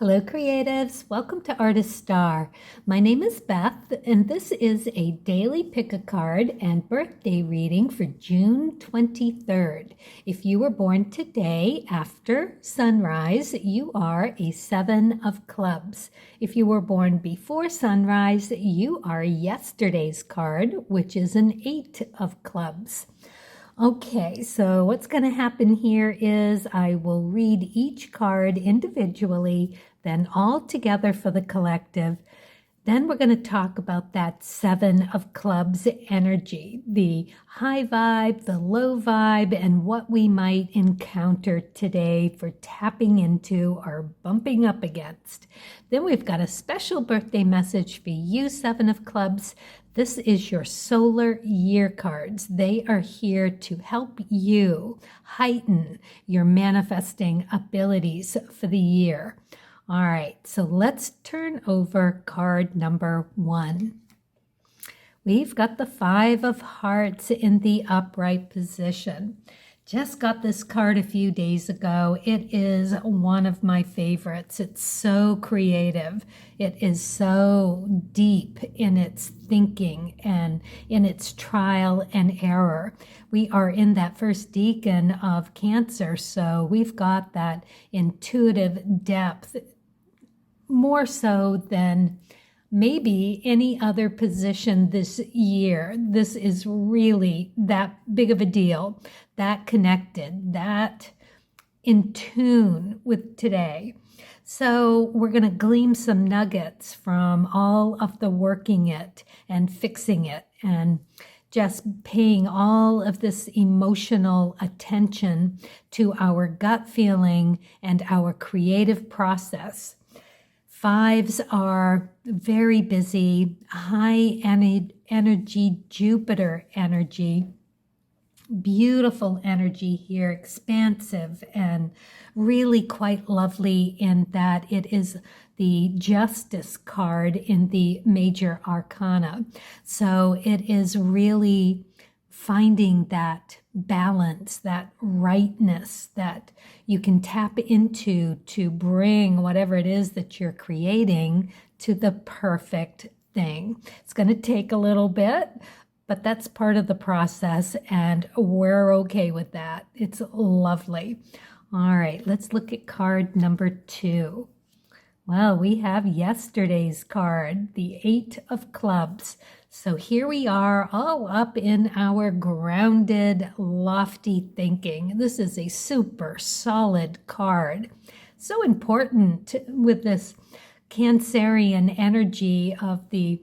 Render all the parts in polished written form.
Hello creatives, welcome to Artist Star. My name is Beth and this is a daily pick-a-card and birthday reading for June 23rd. If you were born today after sunrise, you are a 7 of clubs. If you were born before sunrise, you are yesterday's card, which is an 8 of clubs. Okay, so what's going to happen here is I will read each card individually, then all together for the collective. Then we're going to talk about that 7 of clubs energy, the high vibe, the low vibe, and what we might encounter today for tapping into or bumping up against. Then we've got a special birthday message for you, 7 of clubs. This is your solar year cards. They are here to help you heighten your manifesting abilities for the year. All right, so let's turn over card number 1. We've got the 5 of hearts in the upright position. Just got this card a few days ago. It is one of my favorites. It's so creative. It is so deep in its thinking and in its trial and error. We are in that first decan of Cancer, so we've got that intuitive depth, more so than maybe any other position this year. This is really that big of a deal, that connected, that in tune with today. So we're going to glean some nuggets from all of the working it and fixing it and just paying all of this emotional attention to our gut feeling and our creative process. 5s are very busy, high energy, Jupiter energy, beautiful energy here, expansive and really quite lovely in that it is the Justice card in the major arcana. So it is really finding that balance, that rightness that you can tap into to bring whatever it is that you're creating to the perfect thing. It's going to take a little bit, but that's part of the process and we're okay with that. It's lovely. All right, let's look at card number 2. Well, we have yesterday's card, the 8 of clubs. So here we are all up in our grounded, lofty thinking. This is a super solid card. So important with this Cancerian energy of the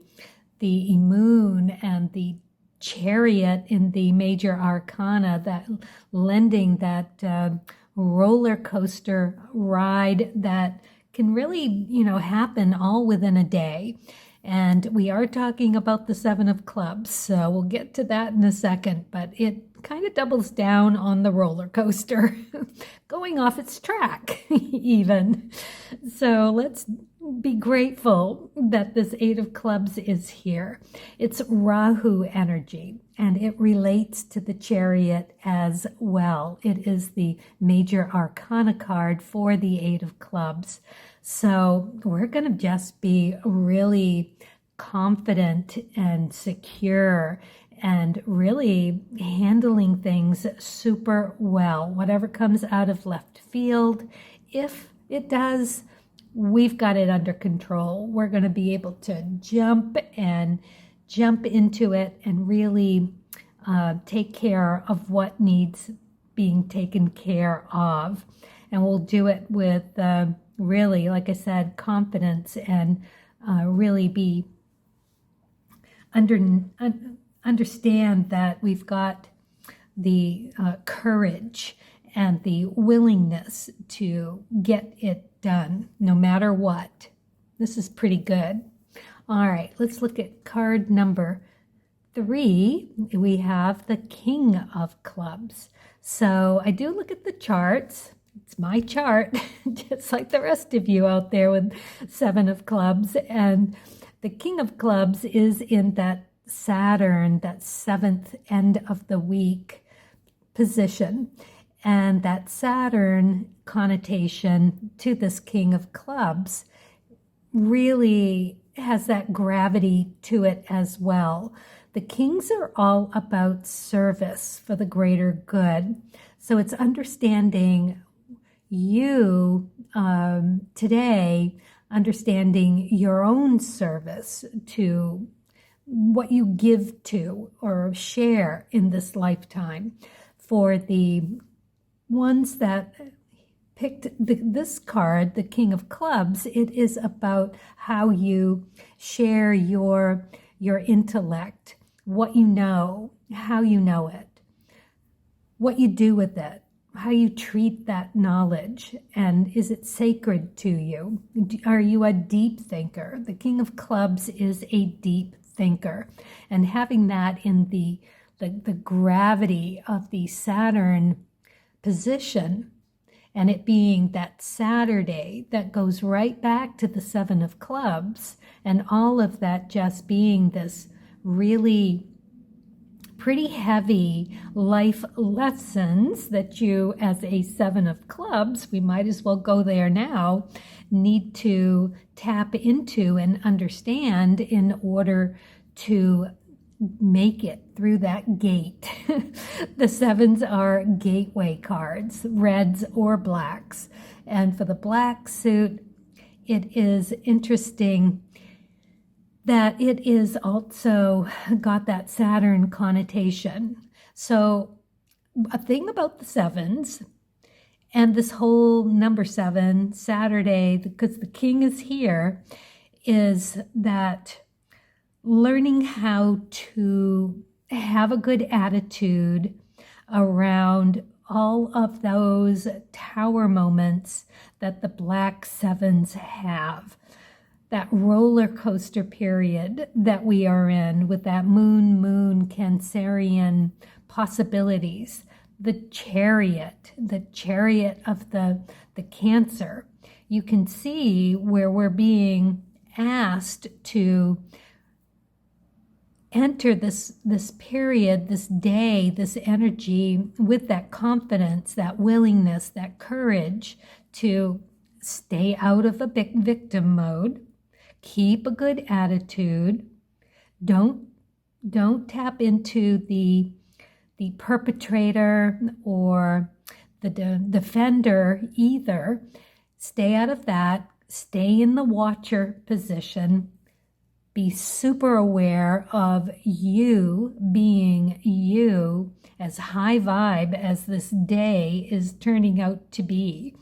moon and the Chariot in the major arcana, that lending that roller coaster ride that can really, happen all within a day. And we are talking about the 7 of clubs, so we'll get to that in a second, but it kind of doubles down on the roller coaster, going off its track even. So let's be grateful that this 8 of clubs is here. It's Rahu energy, and it relates to the Chariot as well. It is the major arcana card for the 8 of clubs. So we're going to just be really confident and secure and really handling things super well. Whatever comes out of left field, if it does, we've got it under control. We're going to be able to jump into it and really take care of what needs being taken care of. And we'll do it with really, like I said, confidence and really be understand that we've got the courage and the willingness to get it done no matter what. This is pretty good. All right, let's look at card number 3. We have the King of Clubs. So I do look at the charts. It's my chart, just like the rest of you out there with 7 of clubs. And the King of Clubs is in that Saturn, that 7th end of the week position. And that Saturn connotation to this King of Clubs really has that gravity to it as well. The kings are all about service for the greater good. So it's understanding you today, understanding your own service to what you give to or share in this lifetime. For the ones that picked this card, the King of Clubs, it is about how you share your intellect, what you know, how you know it, what you do with it, how you treat that knowledge, and is it sacred to you? Are you a deep thinker? The King of Clubs is a deep thinker, and having that in the gravity of the Saturn position, and it being that Saturday that goes right back to the Seven of Clubs, and all of that just being this really pretty heavy life lessons that you, as a Seven of Clubs, we might as well go there now, need to tap into and understand in order to make it through that gate. The sevens are gateway cards, reds or blacks. And for the black suit, it is interesting that it is also got that Saturn connotation. So a thing about the sevens and this whole number 7, Saturday, because the king is here, is that learning how to have a good attitude around all of those tower moments that the black sevens have. That roller coaster period that we are in with that moon Cancerian possibilities, the chariot of the Cancer. You can see where we're being asked to enter this period, this day, this energy with that confidence, that willingness, that courage to stay out of a victim mode, keep a good attitude, don't tap into the perpetrator or the defender either. Stay out of that, stay in the watcher position. Be super aware of you being you, as high vibe as this day is turning out to be,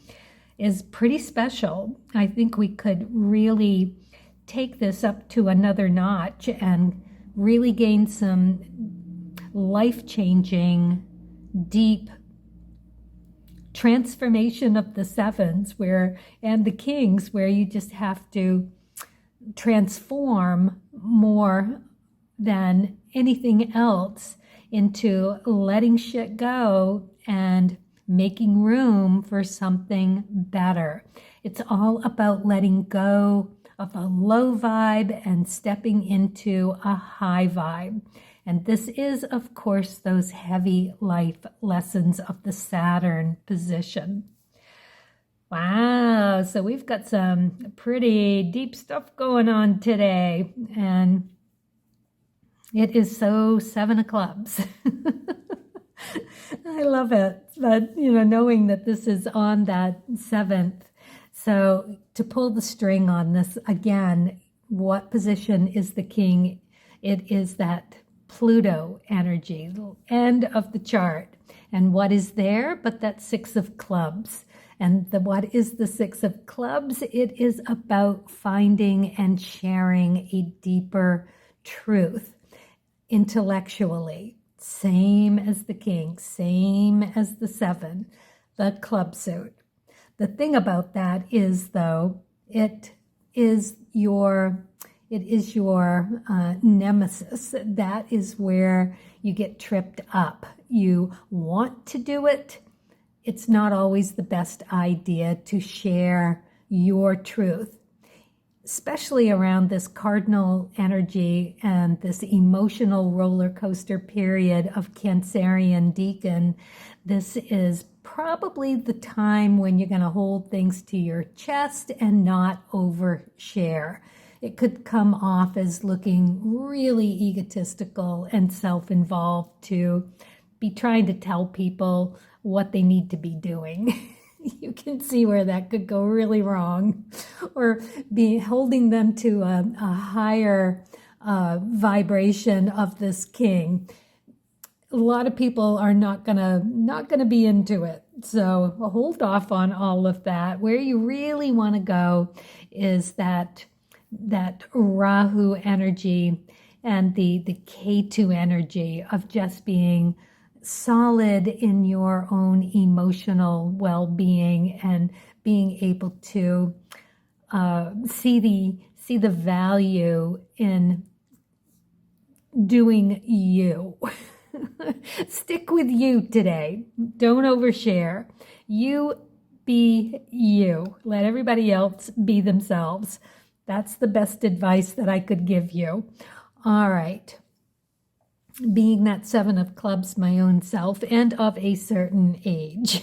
is pretty special. I think we could really take this up to another notch and really gain some life-changing, deep transformation of the sevens and the kings, where you just have to transform more than anything else into letting shit go and making room for something better. It's all about letting go of a low vibe and stepping into a high vibe. And this is, of course, those heavy life lessons of the Saturn position. Wow, so we've got some pretty deep stuff going on today, and it is so 7 of Clubs. I love it, but knowing that this is on that 7th, so to pull the string on this again, what position is the king? It is that Pluto energy, the end of the chart, and what is there but that 6 of Clubs? And what is the 6 of Clubs? It is about finding and sharing a deeper truth intellectually. Same as the king, same as the 7, the club suit. The thing about that is, though, it is your nemesis. That is where you get tripped up. You want to do it. It's not always the best idea to share your truth. especially around this cardinal energy and this emotional roller coaster period of Cancerian Deacon, this is probably the time when you're going to hold things to your chest and not overshare. It could come off as looking really egotistical and self-involved to be trying to tell people what they need to be doing. You can see where that could go really wrong, or be holding them to a higher vibration of this king. A lot of people are not gonna be into it. So hold off on all of that. Where you really want to go is that Rahu energy and the Ketu energy of just being solid in your own emotional well-being and being able to see the value in doing you. Stick with you today. Don't overshare. You be you. Let everybody else be themselves. That's the best advice that I could give you. All right. Being that 7 of clubs my own self and of a certain age.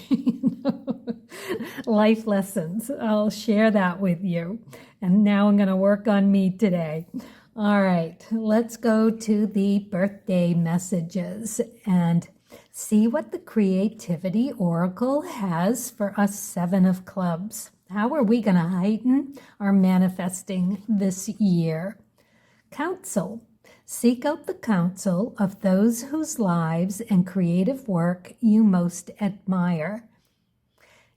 Life lessons. I'll share that with you. And now I'm going to work on me today. All right, let's go to the birthday messages and see what the Creativity Oracle has for us 7 of clubs. How are we going to heighten our manifesting this year? Counsel. Seek out the counsel of those whose lives and creative work you most admire.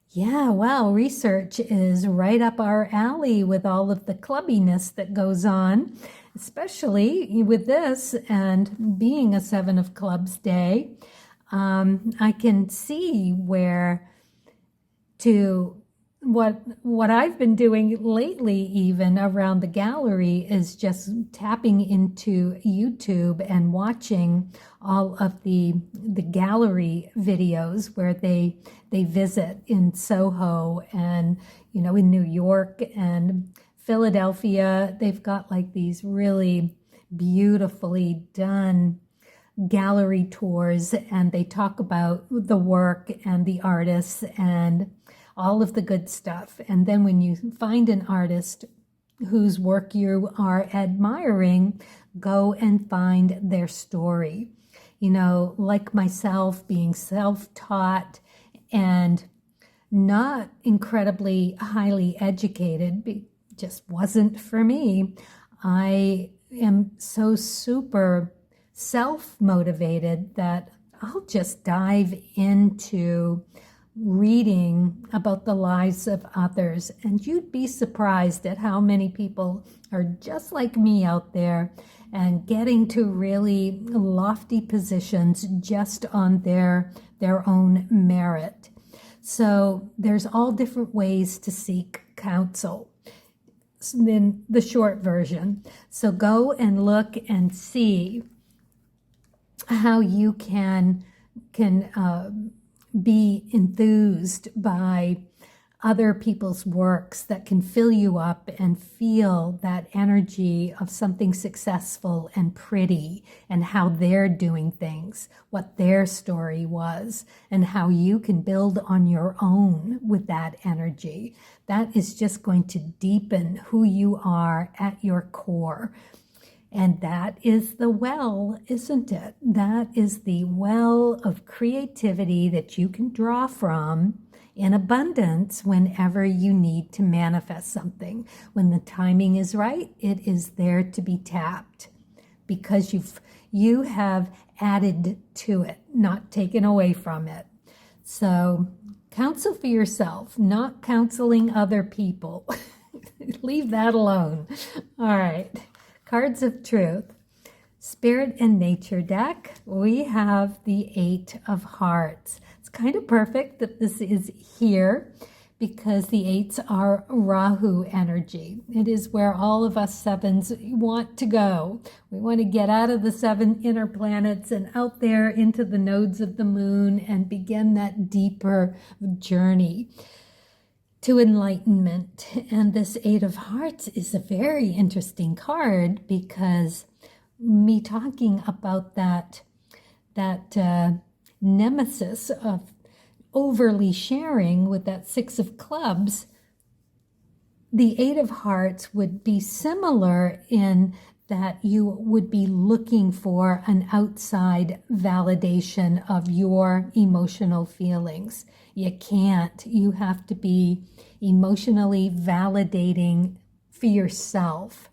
Yeah, wow, research is right up our alley with all of the clubbiness that goes on, especially with this and being a 7 of clubs day. I can see where what I've been doing lately, even around the gallery, is just tapping into YouTube and watching all of the gallery videos where they visit in Soho and, in New York and Philadelphia. They've got like these really beautifully done gallery tours, and they talk about the work and the artists and all of the good stuff. And then when you find an artist whose work you are admiring, go and find their story. Like myself, being self-taught and not incredibly highly educated, just wasn't for me. I am so super self-motivated that I'll just dive into reading about the lives of others, and you'd be surprised at how many people are just like me out there and getting to really lofty positions just on their own merit. So there's all different ways to seek counsel in the short version. So go and look and see how you can be enthused by other people's works that can fill you up and feel that energy of something successful and pretty, and how they're doing things, what their story was, and how you can build on your own with that energy. That is just going to deepen who you are at your core. And that is the well, isn't it? That is the well of creativity that you can draw from in abundance whenever you need to manifest something. When the timing is right, it is there to be tapped because you have added to it, not taken away from it. So counsel for yourself, not counseling other people. Leave that alone. All right. Cards of Truth, Spirit and Nature deck, we have the 8 of Hearts. It's kind of perfect that this is here because the 8s are Rahu energy. It is where all of us 7s want to go. We want to get out of the 7 inner planets and out there into the nodes of the moon and begin that deeper journey. to enlightenment. And this Eight of Hearts is a very interesting card because me talking about that nemesis of overly sharing with that Six of Clubs, the Eight of Hearts would be similar in that you would be looking for an outside validation of your emotional feelings. You can't. You have to be emotionally validating for yourself.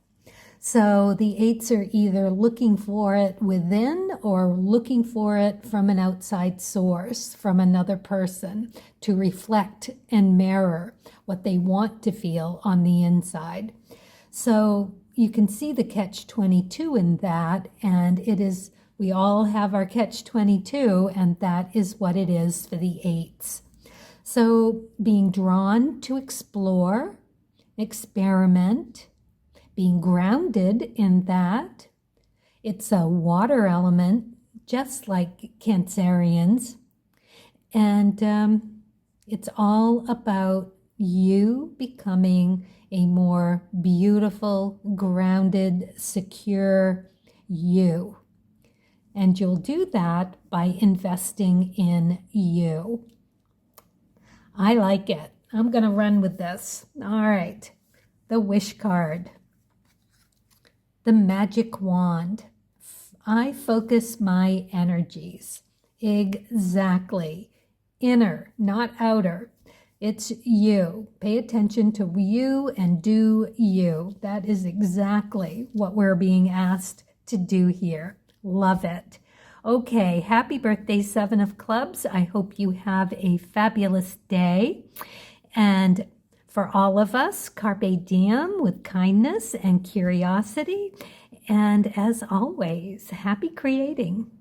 So the eights are either looking for it within or looking for it from an outside source, from another person, to reflect and mirror what they want to feel on the inside. So you can see the catch-22 in that, and it is, we all have our catch-22, and that is what it is for the eights. So being drawn to explore, experiment, being grounded in that. It's a water element, just like Cancerians. And it's all about you becoming a more beautiful, grounded, secure you. And you'll do that by investing in you. I like it. I'm going to run with this. All right. The Wish card. The Magic Wand. I focus my energies. Exactly. Inner, not outer. It's you. Pay attention to you and do you. That is exactly what we're being asked to do here. Love it. Okay, happy birthday, Seven of Clubs. I hope you have a fabulous day. And for all of us, carpe diem with kindness and curiosity. And as always, happy creating.